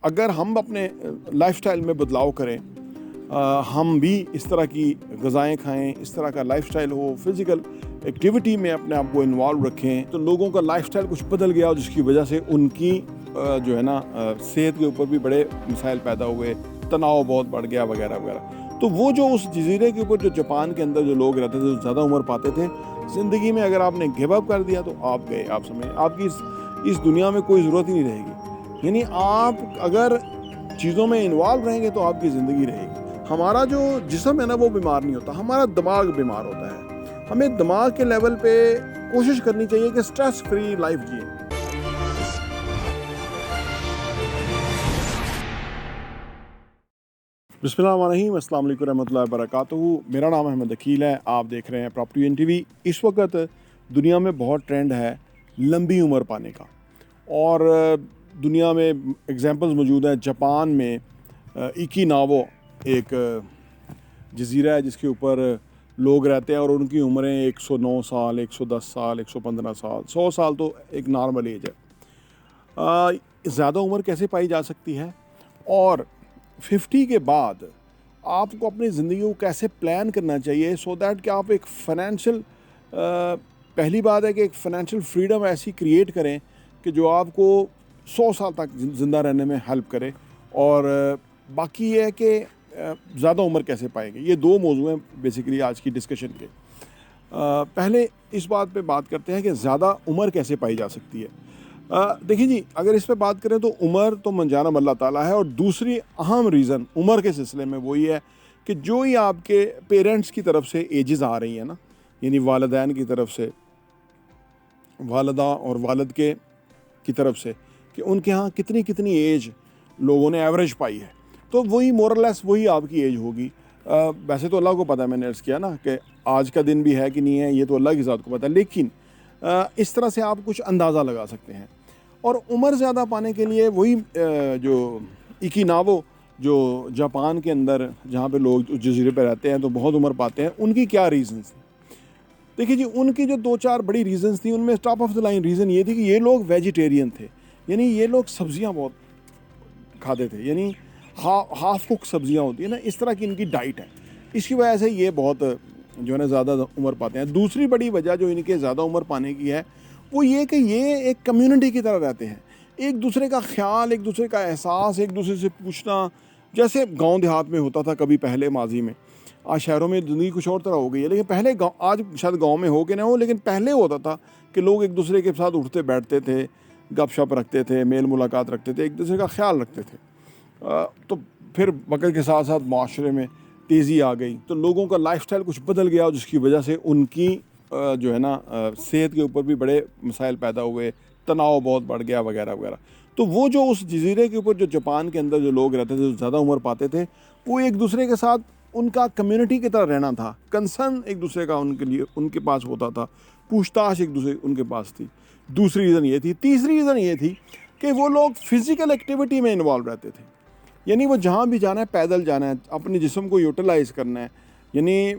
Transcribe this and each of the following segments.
अगर हम अपने लाइफस्टाइल में बदलाव करें, हम भी इस तरह की ग़िज़ाएँ खाएँ, इस तरह का लाइफस्टाइल हो, फ़िज़िकल एक्टिविटी में अपने आप को इन्वॉल्व रखें, तो लोगों का लाइफस्टाइल कुछ बदल गया और जिसकी वजह से उनकी जो है ना सेहत के ऊपर भी बड़े मसाइल पैदा हुए, तनाव बहुत बढ़ गया वगैरह वगैरह। तो वो जो उस जज़ीरे के ऊपर जो जापान के अंदर जो लोग रहते थे, जो ज़्यादा उम्र पाते थे, ज़िंदगी में अगर आपने गिव अप कर दिया तो आप गए, आप समझ आपकी इस दुनिया में कोई ज़रूरत ही नहीं रहेगी। यानी आप अगर चीज़ों में इन्वॉल्व रहेंगे तो आपकी ज़िंदगी रहेगी। हमारा जो जिस्म है ना वो बीमार नहीं होता, हमारा दिमाग बीमार होता है। हमें दिमाग के लेवल पे कोशिश करनी चाहिए कि स्ट्रेस फ्री लाइफ जिए। बिस्मिल्लाहिर्रहमानिर्रहीम, अस्सलाम वालेकुम रहमतुल्लाहि वबरकातुहू। मेरा नाम अहमद अकील है, आप देख रहे हैं प्रॉपर्टी NTV। इस वक्त दुनिया में बहुत ट्रेंड है लंबी उम्र पाने का, और दुनिया में एग्जांपल्स मौजूद हैं। जापान में ओकिनावा एक जज़ीरा है जिसके ऊपर लोग रहते हैं और उनकी उम्रें 109 साल, 110 साल, 115 साल, 100 साल तो एक नॉर्मल एज है। ज़्यादा उम्र कैसे पाई जा सकती है, और 50 के बाद आपको अपनी ज़िंदगी को कैसे प्लान करना चाहिए सो दैट कि आप एक फ़ाइनेंशियल पहली बात है कि एक फ़ाइनेंशियल फ्रीडम ऐसी क्रिएट करें कि जो आपको 100 साल तक ज़िंदा रहने में हेल्प करे। और बाकी ये है कि ज़्यादा उम्र कैसे पाएंगे। ये दो मौजू हैं बेसिकली आज की डिस्कशन के। पहले इस बात पे बात करते हैं कि ज़्यादा उम्र कैसे पाई जा सकती है। देखिए जी, अगर इस पे बात करें तो उम्र तो मंजाना अल्लाह ताला है, और दूसरी अहम रीज़न उम्र के सिलसिले में वही है कि जो ही आपके पेरेंट्स की तरफ से एजेस आ रही हैं ना, यानी वालिदैन की तरफ से, वालिदा और वालिद के की तरफ से, कि उनके यहाँ कितनी कितनी एज लोगों ने एवरेज पाई है, तो वही मोरलेस वही आपकी एज होगी। वैसे तो अल्लाह को पता है, मैंने अर्ज़ किया ना कि आज का दिन भी है कि नहीं है ये तो अल्लाह की ज़ात को पता है, लेकिन इस तरह से आप कुछ अंदाज़ा लगा सकते हैं। और उम्र ज़्यादा पाने के लिए वही जो ओकिनावा जो जापान के अंदर जहाँ पे लोग जज़ीरे पे रहते हैं तो बहुत उम्र पाते हैं, उनकी क्या रीज़न्स थी। देखिए जी, उनकी जो 2-4 बड़ी रीज़न्स थी, उनमें top of the line reason ये थी कि ये लोग वेजिटेरियन थे, यानी ये लोग सब्ज़ियाँ बहुत खाते थे, यानी हाफ कुक सब्ज़ियाँ होती है ना, इस तरह की इनकी डाइट है। इसकी वजह से ये बहुत जो है ना ज़्यादा उम्र पाते हैं। दूसरी बड़ी वजह जो इनके ज़्यादा उम्र पाने की है वो ये कि ये एक कम्युनिटी की तरह रहते हैं। एक दूसरे का ख्याल, एक दूसरे का एहसास, एक दूसरे से पूछना, जैसे गाँव देहात में होता था कभी पहले माजी में। आज शहरों में ज़िंदगी कुछ और तरह हो गई है, लेकिन पहले गाँव, आज शायद गाँव में हो कि ना हो, लेकिन पहले होता था कि लोग एक दूसरे के साथ उठते बैठते थे, गपशप रखते थे, मेल मुलाकात रखते थे, एक दूसरे का ख्याल रखते थे। तो फिर वक़्त के साथ साथ माशरे में तेज़ी आ गई, तो लोगों का लाइफस्टाइल कुछ बदल गया, जिसकी वजह से उनकी जो है ना सेहत के ऊपर भी बड़े मसाइल पैदा हुए, तनाव बहुत बढ़ गया वगैरह वगैरह। तो वो जो उस जज़ीरे के ऊपर जो जापान के अंदर जो लोग रहते थे, जो ज़्यादा उम्र पाते थे, वो एक दूसरे के साथ उनका कम्युनिटी की तरह रहना था। कंसर्न एक दूसरे का उनके लिए उनके पास होता था, पूछताछ एक दूसरे उनके पास थी। दूसरी रीज़न ये थी। तीसरी रीज़न ये थी कि वो लोग फ़िज़िकल एक्टिविटी में इन्वॉल्व रहते थे, यानी वो जहाँ भी जाना है पैदल जाना है, अपने जिस्म को यूटिलाइज़ करना है, यानी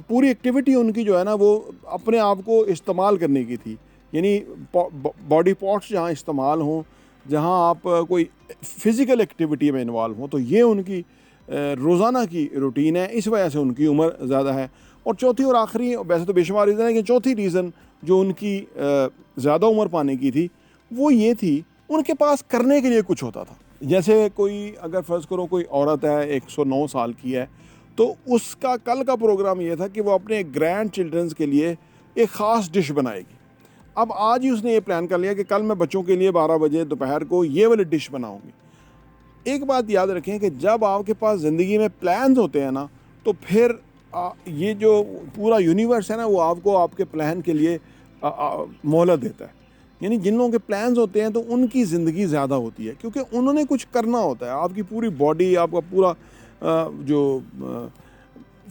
पूरी एक्टिविटी उनकी जो है ना वो अपने आप को इस्तेमाल करने की थी, यानी बॉडी पार्ट्स जहाँ इस्तेमाल हों, जहाँ आप कोई फ़िज़िकल एक्टिविटी में इन्वॉल्व हों, तो ये उनकी रोज़ाना की रूटीन है। इस वजह से उनकी उम्र ज़्यादा है। और चौथी और आखिरी, वैसे तो बेशुमार रीज़न है, कि चौथी रीज़न जो उनकी ज़्यादा उम्र पाने की थी वो ये थी, उनके पास करने के लिए कुछ होता था। जैसे कोई अगर फ़र्ज़ करो कोई औरत है 109 साल की है, तो उसका कल का प्रोग्राम ये था कि वो अपने ग्रैंड चिल्ड्रंस के लिए एक ख़ास डिश बनाएगी। अब आज ही उसने ये प्लान कर लिया कि कल मैं बच्चों के लिए 12 बजे दोपहर को ये वाली डिश बनाऊंगी। एक बात याद रखें कि जब आपके पास ज़िंदगी में प्लान्स होते हैं ना, तो फिर ये जो पूरा यूनिवर्स है ना वो आपको आपके प्लान के लिए मोहलत देता है। यानी जिन लोगों के प्लान्स होते हैं तो उनकी ज़िंदगी ज़्यादा होती है, क्योंकि उन्होंने कुछ करना होता है। आपकी पूरी बॉडी, आपका पूरा जो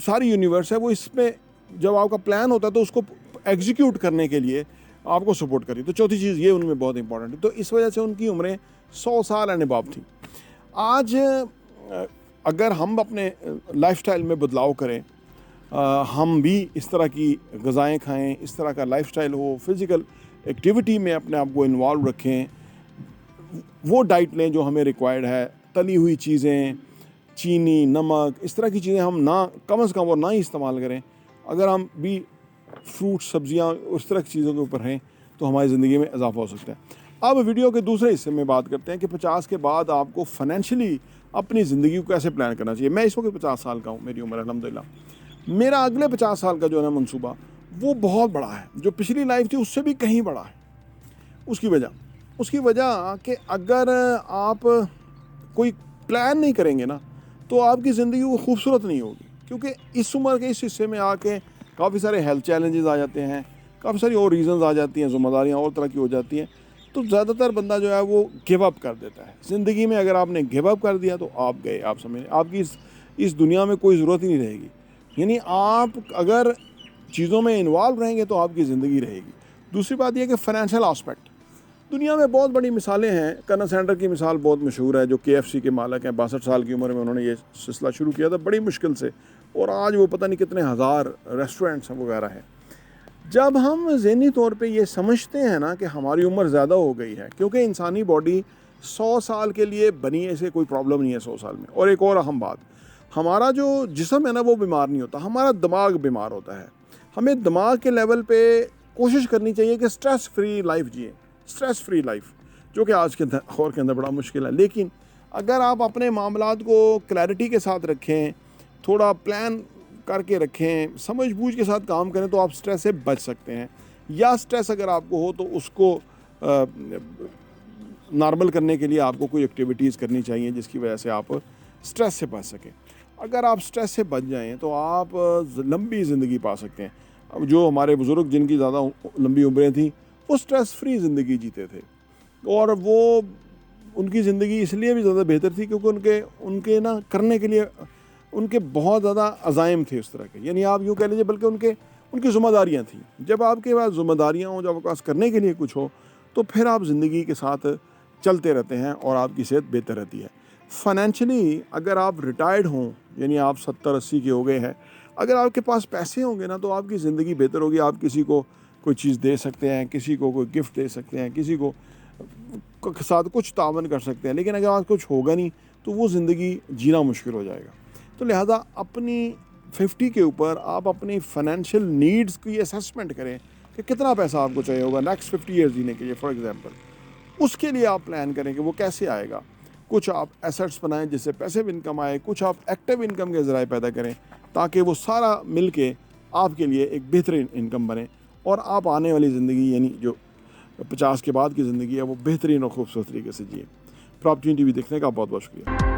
सारी यूनिवर्स है वो इसमें जब आपका प्लान होता है तो उसको एग्जीक्यूट करने के लिए आपको सपोर्ट करी। तो चौथी चीज़ ये उनमें बहुत इंपॉर्टेंट है। तो इस वजह से उनकी उम्रें 100 साल एंड अबव थी। आज अगर हम अपने लाइफस्टाइल में बदलाव करें, हम भी इस तरह की ग़िज़ाएँ खाएँ, इस तरह का लाइफस्टाइल हो, फ़िज़िकल एक्टिविटी में अपने आप को इन्वॉल्व रखें, वो डाइट लें जो हमें रिक्वायर्ड है। तली हुई चीज़ें, चीनी, नमक, इस तरह की चीज़ें हम ना कम से कम और ना ही इस्तेमाल करें। अगर हम भी फ्रूट, सब्जियां, उस तरह की चीज़ों के ऊपर रहें तो हमारी ज़िंदगी में इजाफा हो सकता है। अब वीडियो के दूसरे हिस्से में बात करते हैं कि 50 के बाद आपको फाइनेंशियली अपनी ज़िंदगी को कैसे प्लान करना चाहिए। मैं इस वक्त 50 साल का हूँ, मेरी उम्र अल्हम्दुलिल्लाह। मेरा अगले 50 साल का जो है ना मनसूबा, वो बहुत बड़ा है। जो पिछली लाइफ थी उससे भी कहीं बड़ा है। उसकी वजह कि अगर आप कोई प्लान नहीं करेंगे ना तो आपकी ज़िंदगी वो खूबसूरत नहीं होगी। क्योंकि इस उम्र के इस हिस्से में आके काफ़ी सारे हेल्थ चैलेंजेस आ जाते हैं, काफ़ी सारी और रीज़न्स आ जाती हैं, ज़िम्मेदारियाँ और तरह की हो जाती हैं। तो ज़्यादातर बंदा जो है वो गिव अप कर देता है ज़िंदगी में। अगर आपने गिव अप कर दिया तो आप गए, आप समझ, आपकी इस दुनिया में कोई ज़रूरत ही नहीं रहेगी। यानी आप अगर चीज़ों में इन्वॉल्व रहेंगे तो आपकी ज़िंदगी रहेगी। दूसरी बात यह कि फ़ाइनेंशियल आस्पेक्ट, दुनिया में बहुत बड़ी मिसालें हैं। कर्नल सैंडर की मिसाल बहुत मशहूर है, जो KFC के मालिक हैं। 62 साल की उम्र में उन्होंने ये सिलसिला शुरू किया था बड़ी मुश्किल से, और आज वो पता नहीं कितने हज़ार रेस्टोरेंट्स हैं वगैरह हैं। जब हम ज़हनी तौर पे ये समझते हैं ना कि हमारी उम्र ज़्यादा हो गई है, क्योंकि इंसानी बॉडी 100 साल के लिए बनी है, ऐसे कोई प्रॉब्लम नहीं है 100 साल में। और एक और अहम बात, हमारा जो जिस्म है ना वो बीमार नहीं होता, हमारा दिमाग बीमार होता है। हमें दिमाग के लेवल पे कोशिश करनी चाहिए कि स्ट्रेस फ्री लाइफ जिए, स्ट्रेस फ्री लाइफ, जो कि आज के दौर के अंदर बड़ा मुश्किल है। लेकिन अगर आप अपने मामलात को क्लैरिटी के साथ रखें, थोड़ा प्लान करके रखें, समझ बूझ के साथ काम करें, तो आप स्ट्रेस से बच सकते हैं। या स्ट्रेस अगर आपको हो तो उसको नॉर्मल करने के लिए आपको कोई एक्टिविटीज़ करनी चाहिए जिसकी वजह से आप स्ट्रेस से बच सकें। अगर आप स्ट्रेस से बच जाएं तो आप लंबी ज़िंदगी पा सकते हैं। अब जो हमारे बुज़ुर्ग जिनकी ज़्यादा लंबी उम्रें थी वो स्ट्रेस फ्री ज़िंदगी जीते थे, और वो उनकी ज़िंदगी इसलिए भी ज़्यादा बेहतर थी क्योंकि उनके ना करने के लिए उनके बहुत ज़्यादा अज़ाइम थे उस तरह के। यानी आप यूँ कह लीजिए बल्कि उनकी ज़िम्मेदारियाँ थीं। जब आपके पास ज़िम्मेदारियाँ हों, जब आपके पास करने के लिए कुछ हो, तो फिर आप ज़िंदगी के साथ चलते रहते हैं और आपकी सेहत बेहतर रहती है। फाइनेंशियली अगर आप रिटायर्ड हों, यानी आप 70-80 के हो गए हैं, अगर आपके पास पैसे होंगे ना तो आपकी ज़िंदगी बेहतर होगी। आप किसी को कोई चीज़ दे सकते हैं, किसी को कोई गिफ्ट दे सकते हैं, किसी को साथ कुछ तावन कर सकते हैं। लेकिन अगर आज कुछ होगा नहीं तो वो ज़िंदगी जीना मुश्किल हो जाएगा। तो लिहाजा अपनी 50 के ऊपर आप अपनी फाइनेंशियल नीड्स की असेसमेंट करें कि कितना पैसा आपको चाहिए होगा नेक्स्ट 50 ईयर्स जीने के लिए, फॉर एग्जांपल। उसके लिए आप प्लान करें कि वो कैसे आएगा। कुछ आप एसेट्स बनाएं जिससे पैसिव इनकम आए, कुछ आप एक्टिव इनकम के ज़राए पैदा करें, ताकि वो सारा मिल के आपके लिए एक बेहतरीन इनकम बने और आप आने वाली ज़िंदगी, यानी जो 50 के बाद की ज़िंदगी है, वो बेहतरीन और खूबसूरत तरीके से जिए। प्रॉपर्टी TV देखने का बहुत बहुत शुक्रिया।